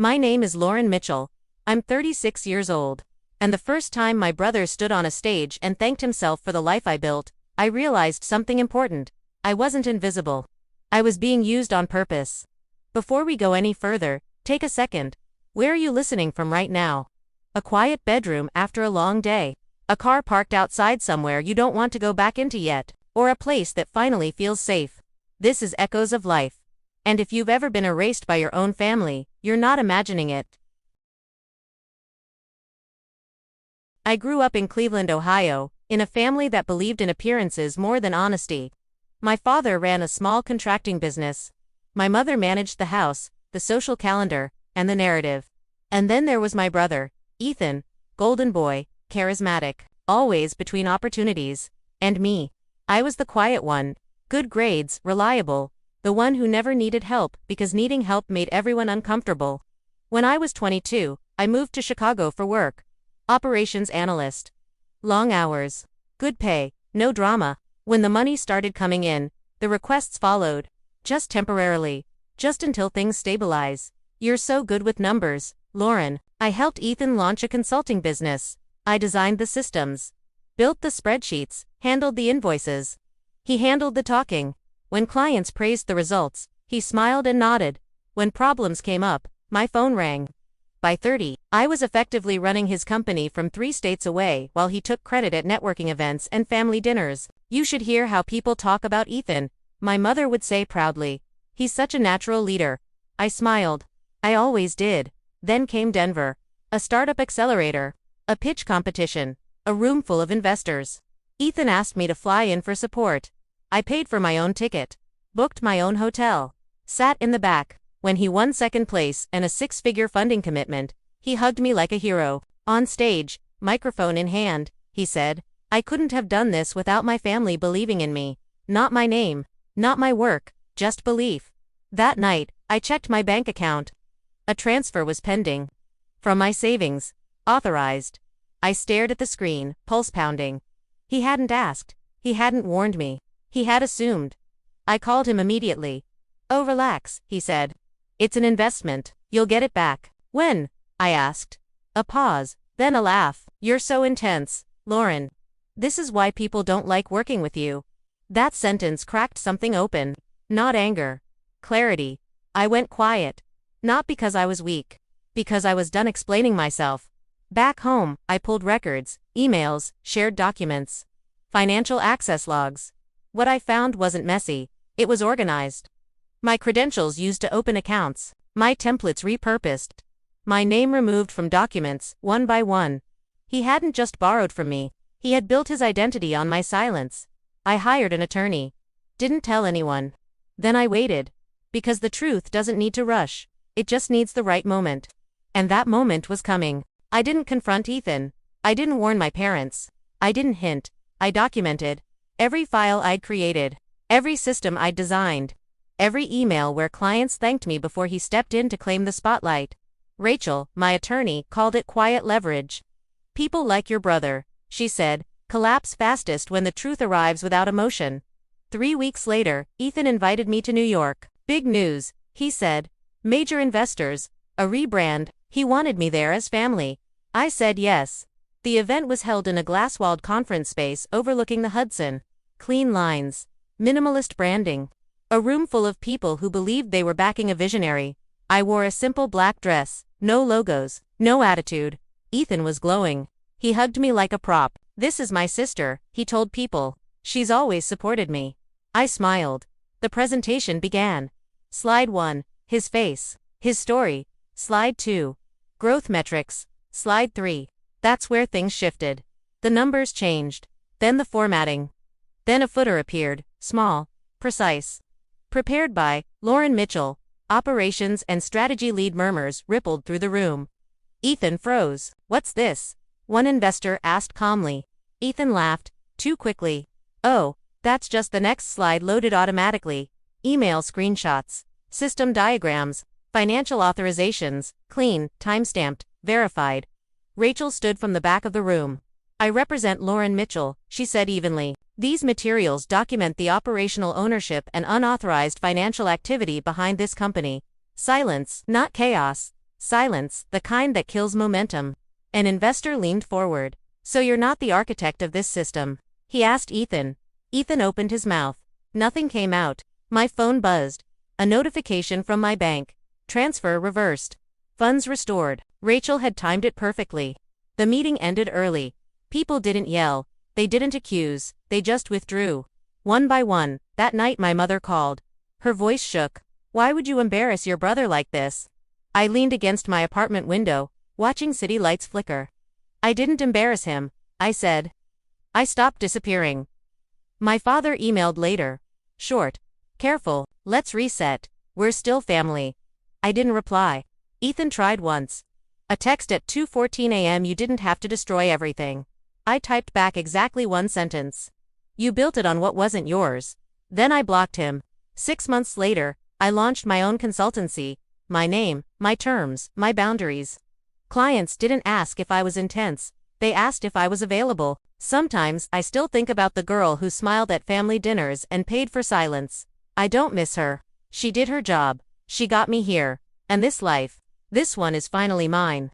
My name is Lauren Mitchell. I'm 36 years old. And the first time my brother stood on a stage and thanked himself for the life I built, I realized something important. I wasn't invisible. I was being used on purpose. Before we go any further, take a second. Where are you listening from right now? A quiet bedroom after a long day. A car parked outside somewhere you don't want to go back into yet. Or a place that finally feels safe. This is Echoes of Life. And if you've ever been erased by your own family, you're not imagining it. I grew up in Cleveland, Ohio, in a family that believed in appearances more than honesty. My father ran a small contracting business. My mother managed the house, the social calendar, and the narrative. And then there was my brother, Ethan, golden boy, charismatic, always between opportunities, and me. I was the quiet one, good grades, reliable, the one who never needed help because needing help made everyone uncomfortable. When I was 22, I moved to Chicago for work. Operations analyst. Long hours. Good pay, no drama. When the money started coming in, the requests followed. Just temporarily. Just until things stabilize. You're so good with numbers, Lauren. I helped Ethan launch a consulting business. I designed the systems. Built the spreadsheets, handled the invoices. He handled the talking. When clients praised the results, he smiled and nodded. When problems came up, my phone rang. By 30, I was effectively running his company from 3 states away while he took credit at networking events and family dinners. You should hear how people talk about Ethan, my mother would say proudly. He's such a natural leader. I smiled. I always did. Then came Denver. A startup accelerator. A pitch competition. A room full of investors. Ethan asked me to fly in for support. I paid for my own ticket. Booked my own hotel. Sat in the back. When he won second place and a 6-figure funding commitment, he hugged me like a hero. On stage, microphone in hand, he said, I couldn't have done this without my family believing in me. Not my name. Not my work. Just belief. That night, I checked my bank account. A transfer was pending. From my savings. Authorized. I stared at the screen, pulse pounding. He hadn't asked. He hadn't warned me. He had assumed. I called him immediately. Oh, relax, he said. It's an investment. You'll get it back. When? I asked. A pause, then a laugh. You're so intense, Lauren. This is why people don't like working with you. That sentence cracked something open. Not anger. Clarity. I went quiet. Not because I was weak. Because I was done explaining myself. Back home, I pulled records, emails, shared documents. Financial access logs. What I found wasn't messy. It was organized. My credentials used to open accounts. My templates repurposed. My name removed from documents, one by one. He hadn't just borrowed from me. He had built his identity on my silence. I hired an attorney. Didn't tell anyone. Then I waited. Because the truth doesn't need to rush. It just needs the right moment. And that moment was coming. I didn't confront Ethan. I didn't warn my parents. I didn't hint. I documented. Every file I'd created. Every system I'd designed. Every email where clients thanked me before he stepped in to claim the spotlight. Rachel, my attorney, called it quiet leverage. People like your brother, she said, collapse fastest when the truth arrives without emotion. 3 weeks later, Ethan invited me to New York. Big news, he said. Major investors, a rebrand. He wanted me there as family. I said yes. The event was held in a glass-walled conference space overlooking the Hudson. Clean lines. Minimalist branding. A room full of people who believed they were backing a visionary. I wore a simple black dress, no logos, no attitude. Ethan was glowing. He hugged me like a prop. This is my sister, he told people. She's always supported me. I smiled. The presentation began. Slide 1, his face. His story. Slide 2. Growth metrics. Slide 3. That's where things shifted. The numbers changed. Then the formatting. Then a footer appeared, small, precise. Prepared by Lauren Mitchell. Operations and strategy lead. Murmurs rippled through the room. Ethan froze. What's this? One investor asked calmly. Ethan laughed, too quickly. Oh, that's just the next slide loaded automatically. Email screenshots. System diagrams. Financial authorizations. Clean, timestamped, verified. Rachel stood from the back of the room. I represent Lauren Mitchell, she said evenly. These materials document the operational ownership and unauthorized financial activity behind this company. Silence, not chaos. Silence, the kind that kills momentum. An investor leaned forward. So you're not the architect of this system? He asked Ethan. Ethan opened his mouth. Nothing came out. My phone buzzed. A notification from my bank. Transfer reversed. Funds restored. Rachel had timed it perfectly. The meeting ended early. People didn't yell. They didn't accuse. They just withdrew. One by one. That night my mother called. Her voice shook. Why would you embarrass your brother like this? I leaned against my apartment window, watching city lights flicker. I didn't embarrass him, I said. I stopped disappearing. My father emailed later. Short. Careful, let's reset. We're still family. I didn't reply. Ethan tried once. A text at 2:14 a.m. You didn't have to destroy everything. I typed back exactly one sentence. You built it on what wasn't yours. Then I blocked him. 6 months later, I launched my own consultancy. My name, my terms, my boundaries. Clients didn't ask if I was intense. They asked if I was available. Sometimes I still think about the girl who smiled at family dinners and paid for silence. I don't miss her. She did her job. She got me here. And this life, this one is finally mine.